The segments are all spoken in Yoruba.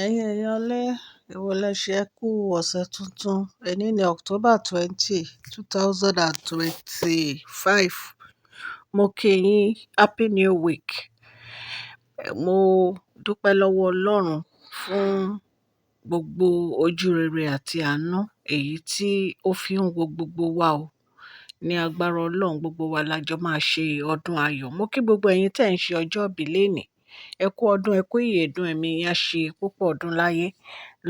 Ẹ̀yin èèyàn lé, èwo lẹ ṣe ẹ kú ọ̀sẹ̀ tuntun. Èní ni October 20, 2025. Mo kí yín Happy New Week. Mo dúpẹ́ lọ́wọ́ Ọlọ́run fún gbogbo ojú rere àti àánú èyí tí ó fi ń wo gbogbo wa o. Ní agbára Ọlọ́run, gbogbo wa la jọ máa ṣe ọdún ayọ̀. Mo kí gbogbo ẹ̀yin tẹ́ ń ṣe ọjọ́ ìbí lénìí. Ẹ kú ọdún, ẹ kú ìyèdún, ẹ̀mí yín á ṣe púpọ̀ ọdún láyé.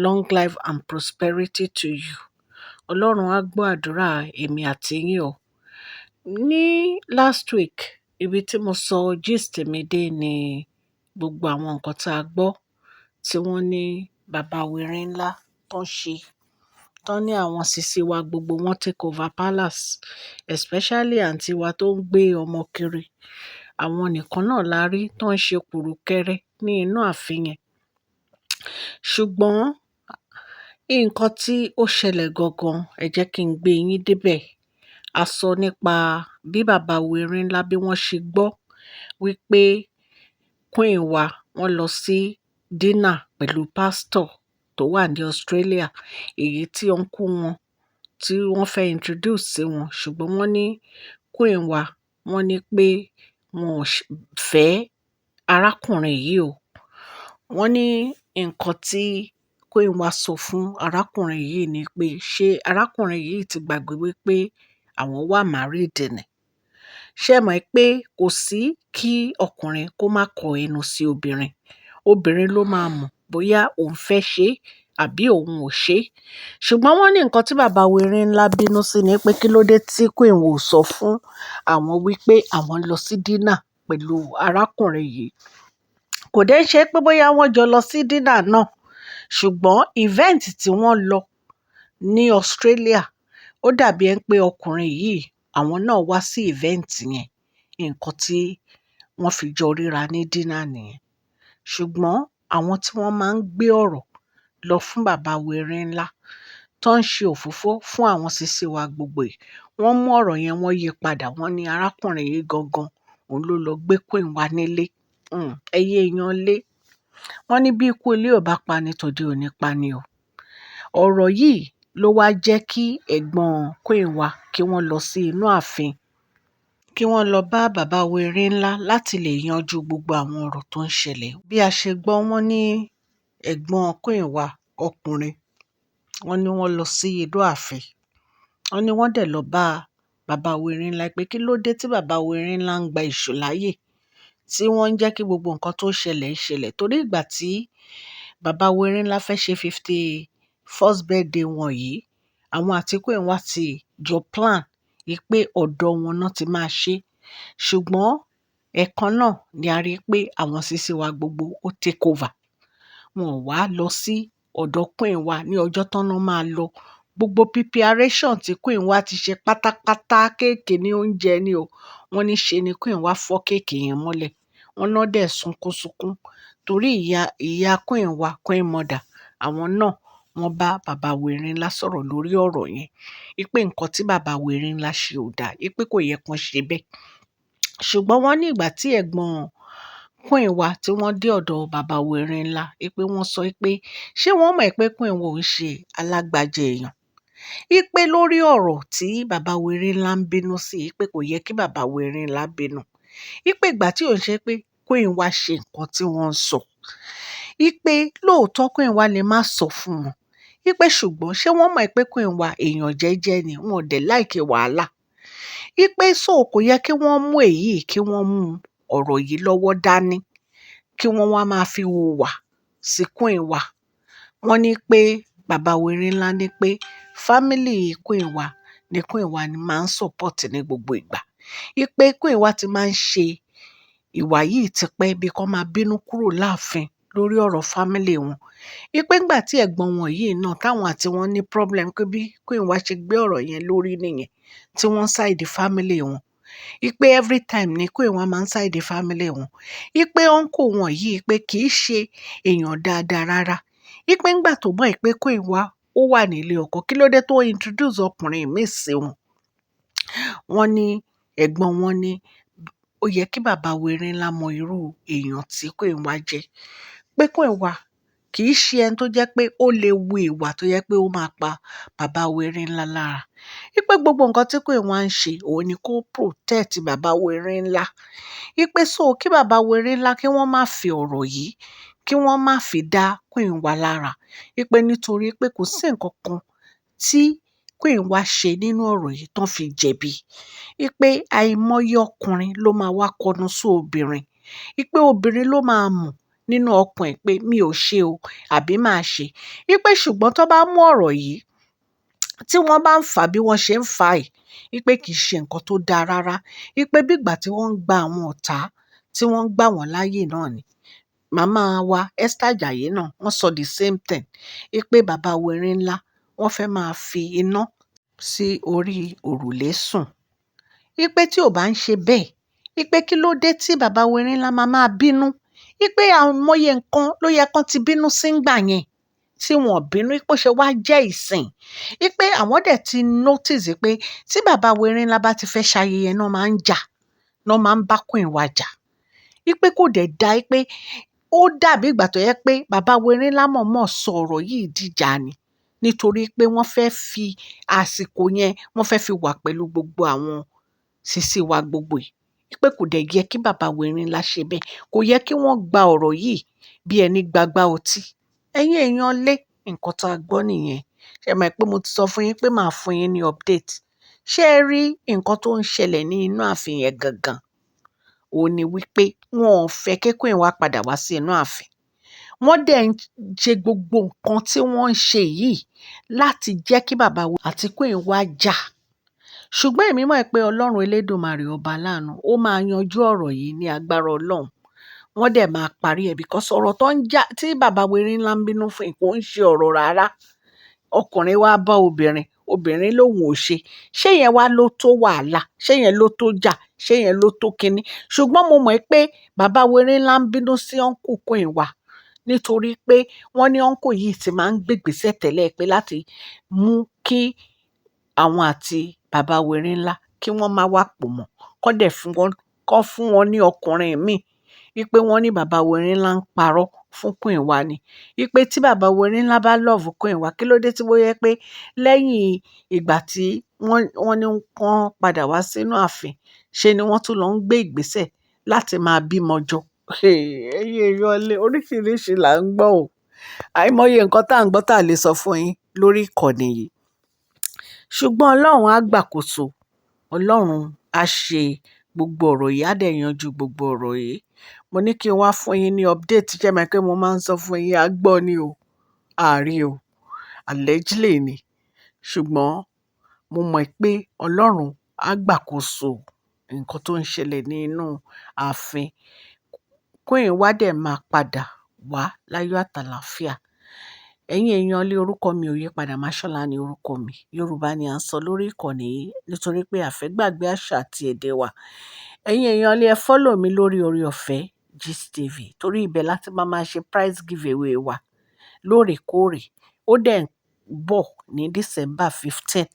Long life and prosperity to you. Ọlọ́run á gbọ́ àdúrà èmi àti yín o. Ní last week, ibi tí mo sọ gist mi dé ni gbogbo àwọn nǹkan tá a gbọ́ tí wọ́n ní bàbá wèrè ńlá tó ń ṣe. Tán ní àwọn sisi wa gbogbo wọn take over palace, especially àǹtí wa tó ń gbé ọmọ kiri. Àwọn nìkan náà la rí tó ń ṣe kùrùkẹrẹ ní inú ààfin yẹn. Ṣùgbọ́n nǹkan tí ó ṣẹlẹ̀ gangan, ẹ jẹ́ kí n gbé yín débẹ̀. A sọ nípa bí bàbá wèrè ńlá bí wọ́n ṣe gbọ́ wípé queen wa wọ́n lọ sí dinner pẹ̀lú pastor tó wà ní Australia, èyí tí uncle wọn tí wọ́n fẹ́ introduce sí wọn. Ṣùgbọ́n wọ́n ní queen wa, wọ́n ní pé wọn ò fẹ́ arákùnrin yìí o. Wọ́n ní nǹkan tí queen wa sọ fún arákùnrin yìí ni pé ṣé arákùnrin yìí ti gbàgbé wípé àwọn wà married ni. Ṣé ẹ mọ̀ pé kò sí kí ọkùnrin kó má kọ ẹnu sí obìnrin. Obìnrin ló máa mọ̀ bóyá òun fẹ́ ṣe àbí òun ò ṣe. Ṣùgbọ́n wọ́n ní nǹkan tí bàbá wèrè ńlá bínú sí ni pé kí ló dé tí queen ò sọ fún àwọn wípé àwọn lọ sí dinner pẹ̀lú arákùnrin yìí. Kò dé ṣe pé bóyá wọ́n jọ lọ sí dinner náà, ṣùgbọ́n event tí wọ́n lọ ní Australia, ó dàbí ẹni pé ọkùnrin yìí, àwọn náà wá sí event yẹn. Nǹkan tí wọ́n fi jọ ríra ní dinner nìyẹn. Ṣùgbọ́n àwọn tí wọ́n máa ń gbé ọ̀rọ̀ lọ fún bàbá wèrè ńlá tó ń ṣe òfófó fún àwọn sisi wa gbogbo yìí, wọ́n mú ọ̀rọ̀ yẹn wọ́n yí padà. Wọ́n ní arákùnrin yìí gangan òun ló lọ gbé queen wa nílé. Ẹyẹ èèyàn lé. Wọ́n ní bí ikú ilé ò bá pani tòde ò ní pani o. Ọ̀rọ̀ yìí ló wá jẹ́ kí ẹ̀gbọ́n queen wa kí wọ́n lọ sí inú ààfin, kí wọ́n lọ bá bàbá wèrè ńlá láti lè yanjú gbogbo àwọn ọ̀rọ̀ tó ń ṣẹlẹ̀. Bí a ṣe gbọ́, wọ́n ní ẹ̀gbọ́n queen wa ọkùnrin, wọ́n ní wọ́n lọ sí inú ààfin. Wọ́n ní wọ́n dẹ̀ lọ bá bàbá wèrè ńlá pé kí ló dé tí bàbá wèrè ńlá ń gba èṣù láyè, tí wọ́n ń jẹ́ kí gbogbo nǹkan tó ṣẹlẹ̀ ṣẹlẹ̀. Torí ìgbà tí bàbá wèrè ńlá fẹ́ ṣe 51st birthday wọn yìí, àwọn àti queen wa ti jọ plan wípé ọ̀dọ̀ wọn náà ti máa ṣe. Ṣùgbọ́n ẹ̀kan náà ni a rí pé àwọn sisi wa gbogbo ó take over. Wọn ò wá lọ sí ọ̀dọ̀ queen wa ní ọjọ́ tán náà máa lọ. Gbogbo preparation tí queen wa ti ṣe pátápátá, kéèkì ní oúnjẹ ni o. Wọ́n ní ṣe ni queen wa fọ́ kéèkì yẹn mọ́lẹ̀. Wọ́n náà dẹ̀ sunkún torí ìyá queen wa, queen mother, àwọn náà wọ́n bá bàbá wèrè ńlá sọ̀rọ̀ lórí ọ̀rọ̀ yẹn. Wípé nǹkan tí bàbá wèrè ńlá ṣe ò dáa, wípé kò yẹ kán ṣe bẹ́ẹ̀. Ṣùgbọ́n wọ́n ní ìgbà tí ẹ̀gbọ́n queen wa tí wọ́n dé ọ̀dọ̀ bàbá wèrè ńlá, wípé wọ́n sọ wípé ṣé wọ́n mọ̀ pé queen wa ò ń ṣe alágbájé èèyàn. Wípé lórí ọ̀rọ̀ tí bàbá wèrè ńlá ń bínú sí, wípé kò yẹ kí bàbá wèrè ńlá bínú. Wípé ìgbà tí ò ń ṣe pé queen wa ṣe nǹkan tí wọ́n ń sọ. Wípé lóòótọ́ queen wa lè má sọ fún wọn. Wípé ṣùgbọ́n ṣé wọ́n mọ̀ pé queen wa èèyàn jẹ́jẹ́ ni, wọn ò dẹ̀ like wàhálà. Wípé so kò yẹ kí wọ́n mú èyí, kí wọ́n mú ọ̀rọ̀ yìí lọ́wọ́ dání, kí wọ́n wá máa fi hùwà sí queen wa. Wọ́n ní pé bàbá wèrè ńlá ní pé family queen wa ni queen wa ni máa ń support ní gbogbo ìgbà. Wípé queen wa ti máa ń ṣe ìwà yìí tipẹ́ bí kò máa bínú kúrò láàfin lórí ọ̀rọ̀ family wọn. Wípé nígbà tí ẹ̀gbọ́n wọn yìí náà táwọn àti wọn ní problem pé bí queen wa ṣe gbé ọ̀rọ̀ yẹn lórí nìyẹn, tí wọ́n side family wọn. Wípé every time ni queen wa máa ń side family wọn. Wípé uncle wọn yìí pé kì í ṣe èèyàn dáadáa rárá. Wípé nígbà tó mọ̀ pé queen wa ó wà nílé ọkọ, kí ló dé tó introduce ọkùnrin míì sí wọn. Wọ́n ní ẹ̀gbọ́n wọn ní ó yẹ kí bàbá wèrè ńlá mọ irú èèyàn tí queen wa jẹ́. Pé queen wa kì í ṣe ẹni tó jẹ́ pé ó lè wu ìwà tó jẹ́ pé ó máa pa bàbá Wẹ̀rẹ̀ńlá lára. Wípé gbogbo nǹkan tí Queen ń ṣe òun ni kó protect bàbá Wẹ̀rẹ̀ńlá. Wípé so kí bàbá Wẹ̀rẹ̀ńlá kí wọ́n má fi ọ̀rọ̀ yìí kí wọ́n má fi dá Queen lára. Wípé nítorí pé kò sí nǹkan kan tí Queen ṣe nínú ọ̀rọ̀ yìí tán fi jẹ̀bi. Wípé àìmọye ọkùnrin ló máa wá kọnu sí obìnrin. Wípé obìnrin ló máa mọ̀ nínú ọkàn ẹ̀ pé mi ò ṣe o àbí máa ṣe. Wípé ṣùgbọ́n tó bá mú ọ̀rọ̀ yìí tí wọ́n bá ń fà bí wọ́n ṣe ń fà yìí, wípé kì í ṣe nǹkan tó dáa rárá. Wípé bí ìgbà tí wọ́n ń gba àwọn ọ̀tá tí wọ́n ń gbà wọ́n láyè náà ni. Màmá wa Esther Ajayi náà wọ́n sọ the same thing. Wípé bàbá Wẹ̀rẹ̀ńlá wọ́n fẹ́ máa fi iná sí orí òrùlé sùn. Wípé tí ò bá ń ṣe bẹ́ẹ̀, wípé kí ló dé tí bàbá Wẹ̀rẹ̀ńlá máa bínú. Wípé àìmọye nǹkan ló yẹ kán ti bínú sí ńgbà yẹn tí wọn ò bínú. Wípé ó ṣe wá jẹ́ ìsìn. Wípé àwọn dẹ̀ ti notice pé tí bàbá Wẹ̀rẹ̀ńlá bá ti fẹ́ ṣayẹyẹ náà máa ń jà, náà máa ń bá Queen jà. Wípé kò dẹ̀ dá wípé ó dàbí ìgbà tó yẹ pé bàbá Wẹ̀rẹ̀ńlá mọ̀ọ́mọ̀ sọ ọ̀rọ̀ yìí dìjà ni. Nítorí pé wọ́n fẹ́ fi àsìkò yẹn wọ́n fẹ́ fi wà pẹ̀lú gbogbo àwọn sisi wa gbogbo yìí. Wípé kò dẹ̀ yẹ kí bàbá Wẹ̀rẹ̀ńlá ṣe bẹ́ẹ̀. Kò yẹ kí wọ́n gba ọ̀rọ̀ yìí bí ẹni gbagbá ọtí. Ẹ̀yin èèyàn lé nǹkan tá a gbọ́ nìyẹn. Ṣé ẹ mọ̀ pé mo ti sọ fún yín pé màá fún yín ní update. Ṣé ẹ rí nǹkan tó ń ṣẹlẹ̀ ní inú ààfin yẹn gangan? Òun ni wípé wọn ò fẹ́ kí Queen padà wá sí inú ààfin. Wọ́n dẹ̀ ń ṣe gbogbo nǹkan tí wọ́n ń ṣe yìí láti jẹ́ kí bàbá àti Queen jà. Ṣùgbọ́n èmi mọ̀ pé Ọlọ́run Elédùmarè ọba aláàánú ó máa yanjú ọ̀rọ̀ yìí ní agbára Ọlọ́run. Wọ́n dẹ̀ máa parí ẹ̀ because ọ̀rọ̀ tó ń jà tí bàbá Wẹ̀rẹ̀ńlá ń bínú fún kò ń ṣe ọ̀rọ̀ rárá. Ọkùnrin wá bá obìnrin, obìnrin lòun ò ṣe. Ṣé yẹn wá ló tó wàhálà? Ṣé yẹn ló tó jà? Ṣé yẹn ló tó kinní? Ṣùgbọ́n mo mọ̀ pé bàbá Wẹ̀rẹ̀ńlá ń bínú sí uncle Queen nítorí pé wọ́n ní uncle yìí ti máa ń gbégbèsè tẹ́lẹ̀ pé láti mú kí àwọn àti bàbá Wẹ̀rẹ̀ńlá kí wọ́n má wá pọ̀ mọ́. Kọ́ fún wọn ní ọkùnrin míì. Wípé wọ́n ní bàbá Wẹ̀rẹ̀ńlá ń parọ́ fún Queen ni. Wípé tí bàbá Wẹ̀rẹ̀ńlá bá love Queen kí ló dé tí ó yẹ pé lẹ́yìn ìgbà tí wọ́n ní wọ́n padà wá sínú ààfin, ṣe ni wọ́n tún lọ ń gbé ìgbésẹ̀ láti máa bímọ jọ. Ẹ̀yin èèyàn lé oríṣiríṣi là ń gbọ́ o. Àìmọye nǹkan tá à ń gbọ́ tá à lè sọ fún yín lórí ìkànnì yìí. Ṣùgbọ́n Ọlọ́run á gbàkóso. Ọlọ́run á ṣe gbogbo ọ̀rọ̀ yìí, á dẹ̀ yanjú gbogbo ọ̀rọ̀ yìí. Mo ní kí n wá fún yín ní update. Ṣé ẹ mọ̀ pé mo máa ń sọ fún yín, a gbọ́ ni o, àárí o, allegedly ni. Ṣùgbọ́n mo mọ̀ pé Ọlọ́run á gbàkóso nǹkan tó ń ṣẹlẹ̀ ní inú ààfin. Queen dẹ̀ máa padà wá láyọ̀ àtàlàáfíà. Ẹ̀yin èèyàn lé orúkọ mi ò yí padà, Máṣọ́lá ni orúkọ mi. Yorùbá ni à ń sọ lórí ìkànnì yìí nítorí pé a fẹ́ gbàgbé àṣà àti èdè wa. Ẹ̀yin èèyàn lé ẹ follow mi lórí Oore-Ọ̀fẹ́ Gist TV torí ibẹ̀ láti máa ṣe prize giveaway wa lóòrèkóòrè. Ó dẹ̀ ń bọ̀ ní December 15.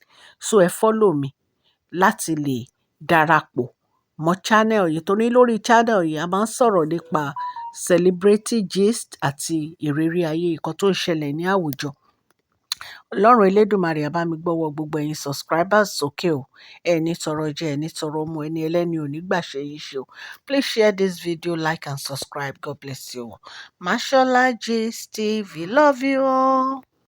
So ẹ follow mi láti lè darapọ̀ mọ́ channel yìí torí lórí channel yìí a máa ń sọ̀rọ̀ nípa celebrity gist àti ìrírí ayé nǹkan tó ń ṣẹlẹ̀ ní àwùjọ. Ọlọ́run Elédùmarè á bá mi gbọ́wọ́ gbogbo ẹ̀yin subscribers sókè o. Ẹni tọrọ jẹ, ẹni tọrọ mu, ẹni ẹlẹ́ni ò ní gbà ṣe yìí ṣe o. Please share this video, like and subscribe. God bless you all. Mashola Gist TV. Love you all.